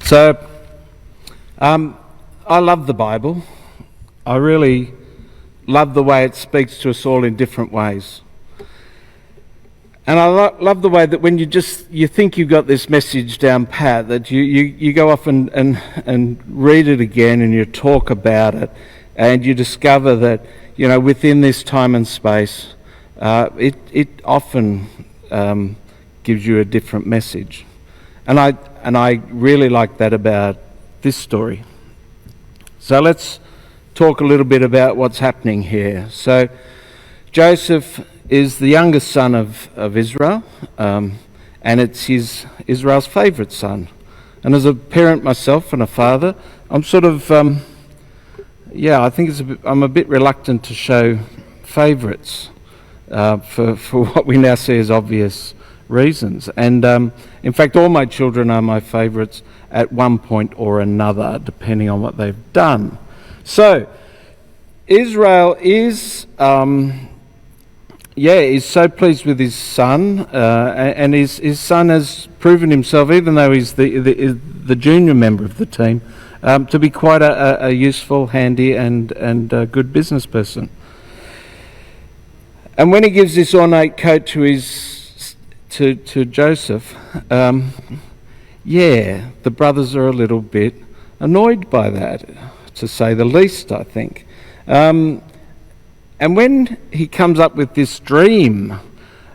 So, I love the Bible. I really love the way it speaks to us all in different ways. And I love the way that when you think you've got this message down pat, that you go off and read it again and you talk about it, and you discover that, within this time and space, it often gives you a different message. And I really like that about this story. So let's talk a little bit about what's happening here. So Joseph is the youngest son of Israel, and it's Israel's favourite son. And as a parent myself and a father, I'm sort of, I think I'm a bit reluctant to show favourites for what we now see as obvious reasons. And in fact, all my children are my favourites at one point or another, depending on what they've done. So Israel is so pleased with his son, and his son has proven himself, even though he's the junior member of the team, to be quite a useful, handy, and good business person. And when he gives this ornate coat to Joseph, the brothers are a little bit annoyed by that, to say the least, I think. And when he comes up with this dream,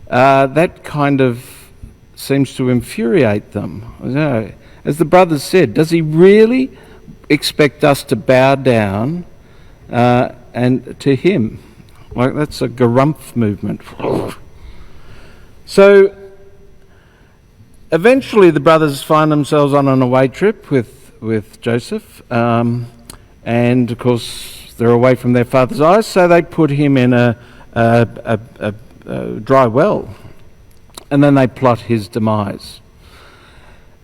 that kind of seems to infuriate them. As the brothers said, does he really expect us to bow down and to him? Like, that's a garumph movement. So eventually the brothers find themselves on an away trip with Joseph, and of course they're away from their father's eyes, so they put him in a dry well, and then they plot his demise.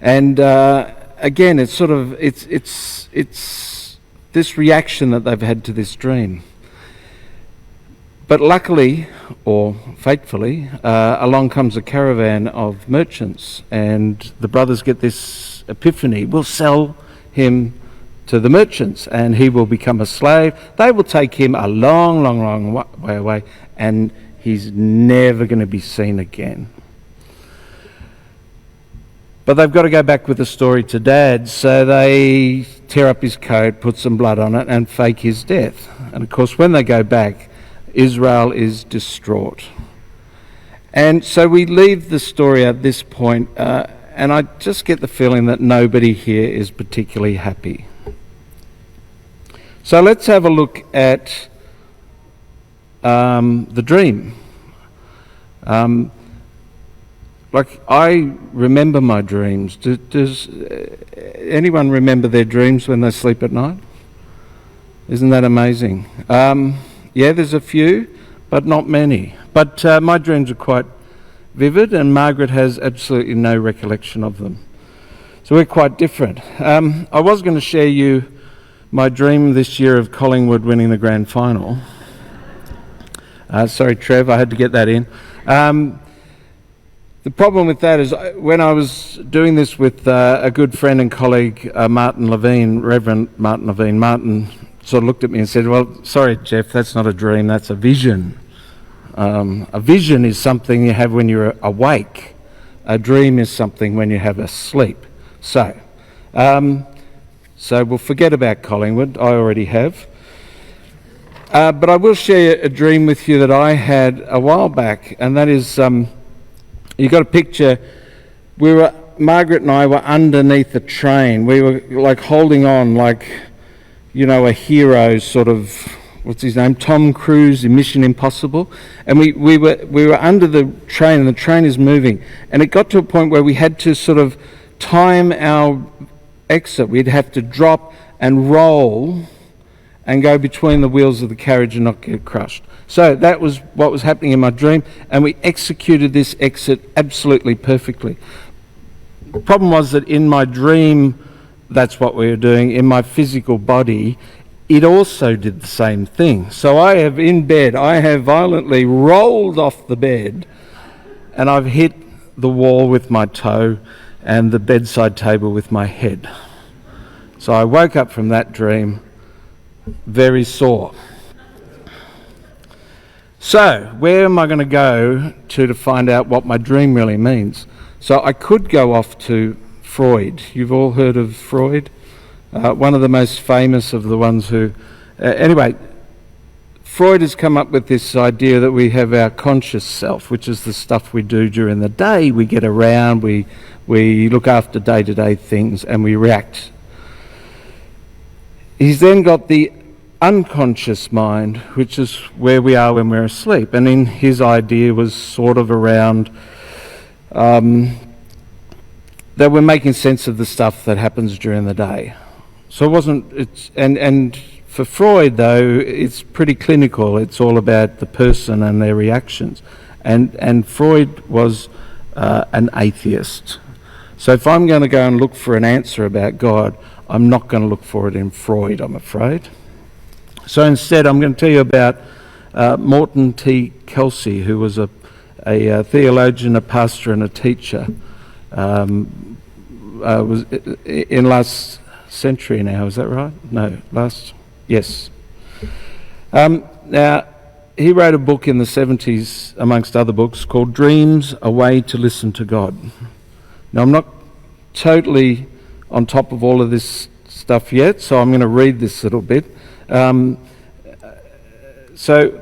And again, it's this reaction that they've had to this dream. But luckily, or fatefully, along comes a caravan of merchants, and the brothers get this epiphany: we'll sell him to the merchants and he will become a slave. They will take him a long, long, long way away, and he's never going to be seen again. But they've got to go back with the story to Dad, so they tear up his coat, put some blood on it, and fake his death. And of course, when they go back, Israel is distraught. And so we leave the story at this point, and I just get the feeling that nobody here is particularly happy. So let's have a look at the dream. I remember my dreams. Does anyone remember their dreams when they sleep at night? Isn't that amazing? There's a few, but not many. But my dreams are quite vivid, and Margaret has absolutely no recollection of them. So we're quite different. I was going to share you my dream this year of Collingwood winning the grand final. Sorry, Trev, I had to get that in. The problem with that is when I was doing this with a good friend and colleague, Martin Levine, Reverend Martin Levine, Martin sort of looked at me and said, well, sorry, Geoff, that's not a dream, that's a vision. A vision is something you have when you're awake. A dream is something when you have a sleep. So we'll forget about Collingwood. I already have. But I will share a dream with you that I had a while back, and that is, you've got a picture. Margaret and I were underneath a train. We were like holding on, like, a hero sort of, what's his name, Tom Cruise in Mission Impossible, and we were under the train, and the train is moving, and it got to a point where we had to sort of time our exit. We'd have to drop and roll and go between the wheels of the carriage and not get crushed. So that was what was happening in my dream, and we executed this exit absolutely perfectly. The problem was that in my dream, that's what we were doing. In my physical body, it also did the same thing. So I have violently rolled off the bed, and I've hit the wall with my toe and the bedside table with my head. So I woke up from that dream very sore. So, where am I going to go to find out what my dream really means? So I could go off to Freud. You've all heard of Freud? One of the most famous of the ones who... anyway, Freud has come up with this idea that we have our conscious self, which is the stuff we do during the day. We get around, we look after day-to-day things, and we react. He's then got the unconscious mind, which is where we are when we're asleep. And in his idea was sort of around that we're making sense of the stuff that happens during the day. So it wasn't, and for Freud though, it's pretty clinical. It's all about the person and their reactions. And Freud was an atheist. So if I'm going to go and look for an answer about God, I'm not going to look for it in Freud, I'm afraid. So instead, I'm going to tell you about Morton T. Kelsey, who was a theologian, a pastor, and a teacher. Was in last century now, is that right? No, yes. Now, he wrote a book in the 70s, amongst other books, called Dreams, A Way to Listen to God. Now, I'm not totally on top of all of this stuff yet, so I'm going to read this little bit. So,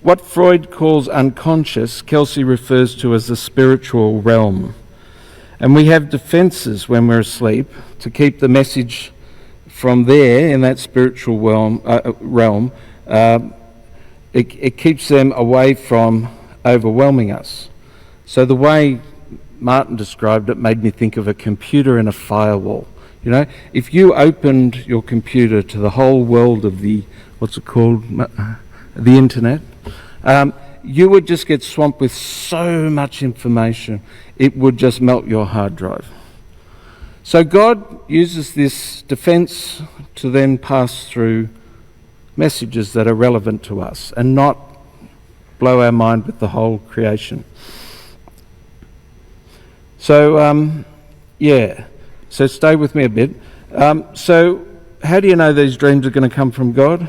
what Freud calls unconscious, Kelsey refers to as the spiritual realm. And we have defences when we're asleep to keep the message from there, in that spiritual realm. It keeps them away from overwhelming us. So the way Martin described it made me think of a computer and a firewall. You know, if you opened your computer to the whole world of the, what's it called, the internet, you would just get swamped with so much information, it would just melt your hard drive. So God uses this defense to then pass through messages that are relevant to us and not blow our mind with the whole creation. So, so stay with me a bit. So how do you know these dreams are going to come from God?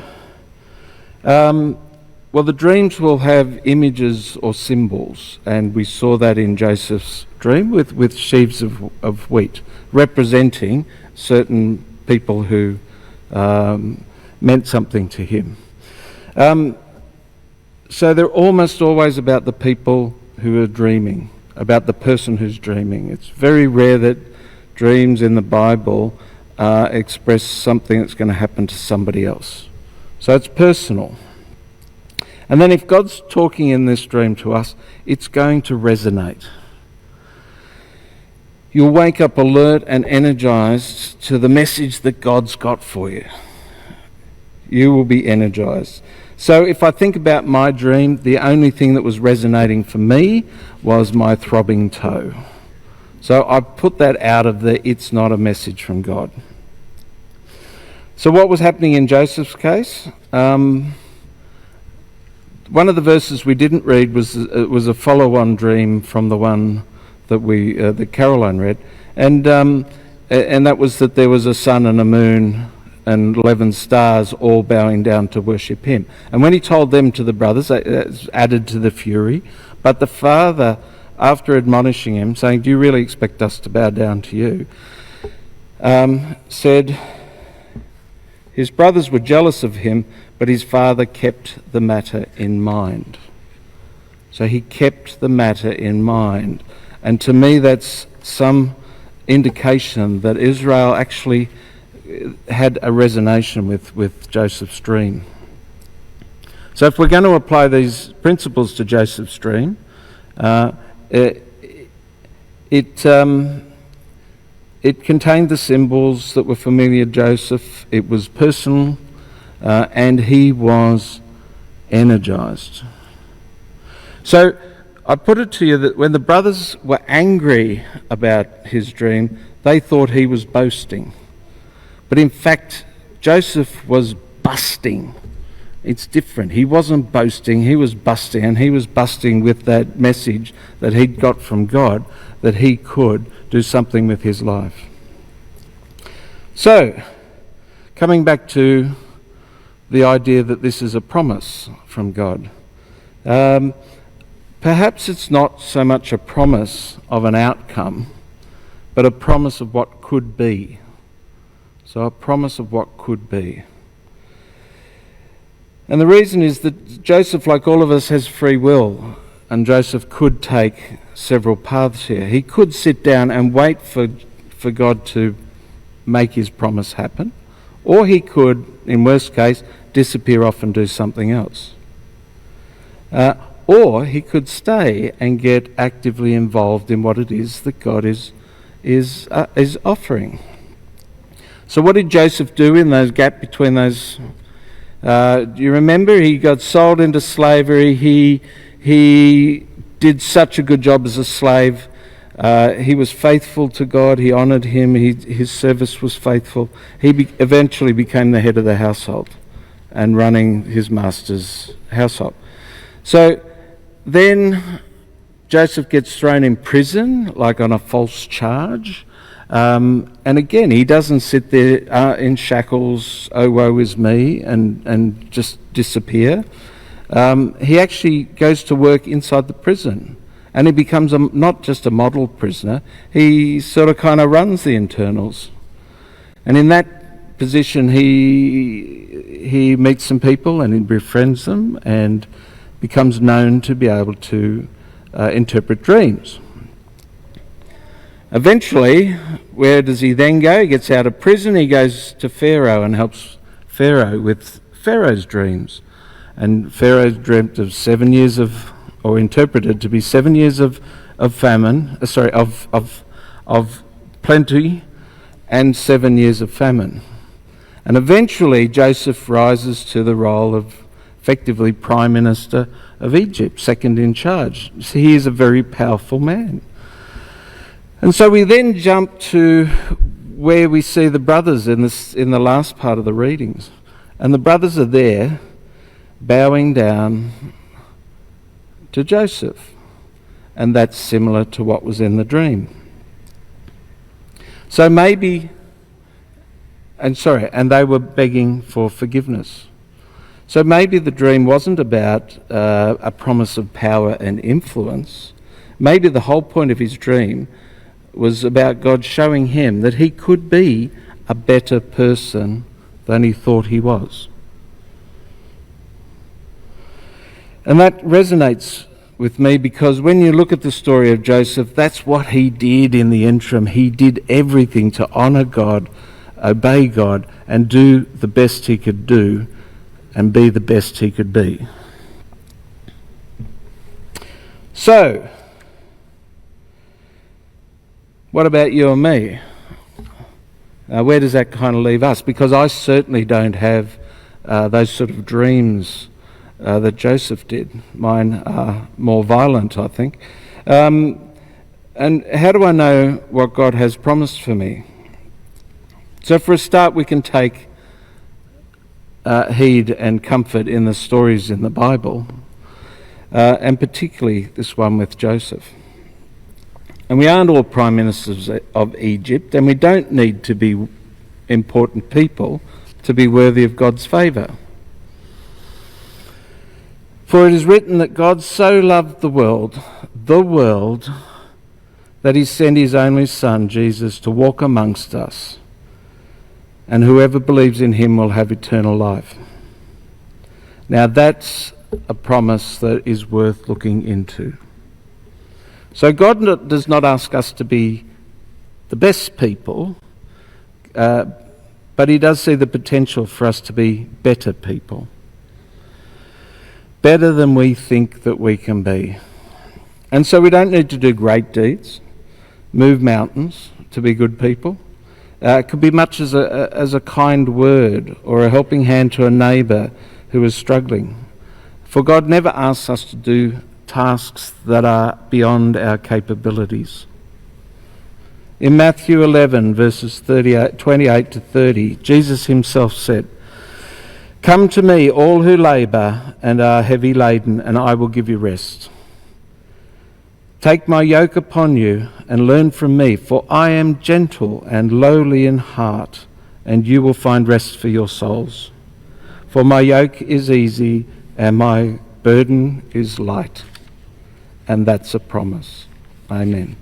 Well, the dreams will have images or symbols, and we saw that in Joseph's dream with sheaves of wheat, representing certain people who meant something to him. So they're almost always about the people who are dreaming, about the person who's dreaming. It's very rare that dreams in the Bible express something that's going to happen to somebody else. So it's personal. And then if God's talking in this dream to us, it's going to resonate. You'll wake up alert and energized to the message that God's got for you. You will be energized. So if I think about my dream, the only thing that was resonating for me was my throbbing toe. So I put that out of the it's not a message from God. So what was happening in Joseph's case? One of the verses we didn't read was a follow-on dream from the one that that Caroline read, and that was that there was a sun and a moon and 11 stars all bowing down to worship him. And when he told them to the brothers, that added to the fury. But the father, after admonishing him, saying, "Do you really expect us to bow down to you?" said his brothers were jealous of him, but his father kept the matter in mind. So he kept the matter in mind. And to me, that's some indication that Israel actually had a resonation with Joseph's dream. So if we're going to apply these principles to Joseph's dream, it contained the symbols that were familiar to Joseph. It was personal, and he was energized. So I put it to you that when the brothers were angry about his dream, they thought he was boasting. But in fact, Joseph was busting. It's different. He wasn't boasting, he was busting, and he was busting with that message that he'd got from God, that he could do something with his life. So, coming back to the idea that this is a promise from God. Perhaps it's not so much a promise of an outcome, but a promise of what could be. So a promise of what could be. And the reason is that Joseph, like all of us, has free will, and Joseph could take several paths here. He could sit down and wait for God to make his promise happen, or he could, in worst case, disappear off and do something else. Or he could stay and get actively involved in what it is that God is offering. So what did Joseph do in those gap between those? Do you remember? He got sold into slavery. He did such a good job as a slave. He was faithful to God. He honoured him. His service was faithful. He eventually became the head of the household and running his master's household. So then Joseph gets thrown in prison, like on a false charge. And again, he doesn't sit there in shackles, oh woe is me, and just disappear. He actually goes to work inside the prison, and he becomes not just a model prisoner, he sort of kind of runs the internals. And in that position, he meets some people and he befriends them and becomes known to be able to interpret dreams. Eventually, where does he then go? He gets out of prison, he goes to Pharaoh and helps Pharaoh with Pharaoh's dreams. And Pharaoh dreamt of 7 years or interpreted to be 7 years of famine, of plenty, and 7 years of famine. And eventually Joseph rises to the role of effectively Prime Minister of Egypt, second in charge. So he is a very powerful man. And so we then jump to where we see the brothers in the last part of the readings. And the brothers are there bowing down to Joseph. And that's similar to what was in the dream. So maybe, and they were begging for forgiveness. So maybe the dream wasn't about a promise of power and influence. Maybe the whole point of his dream was about God showing him that he could be a better person than he thought he was. And that resonates with me because when you look at the story of Joseph, that's what he did in the interim. He did everything to honour God, obey God, and do the best he could do and be the best he could be. So, what about you and me? Where does that kind of leave us? Because I certainly don't have those sort of dreams that Joseph did. Mine are more violent, I think. And how do I know what God has promised for me? So for a start, we can take heed and comfort in the stories in the Bible, and particularly this one with Joseph. And we aren't all prime ministers of Egypt, and we don't need to be important people to be worthy of God's favour. For it is written that God so loved the world, that he sent his only Son, Jesus, to walk amongst us, and whoever believes in him will have eternal life. Now that's a promise that is worth looking into. So God does not ask us to be the best people, but he does see the potential for us to be better people. Better than we think that we can be. And so we don't need to do great deeds, move mountains to be good people. It could be much as a kind word or a helping hand to a neighbour who is struggling. For God never asks us to do tasks that are beyond our capabilities. In Matthew 11, verses 28 to 30, Jesus himself said, "Come to me, all who labour and are heavy laden, and I will give you rest. Take my yoke upon you and learn from me, for I am gentle and lowly in heart, and you will find rest for your souls. For my yoke is easy and my burden is light. And that's a promise. Amen.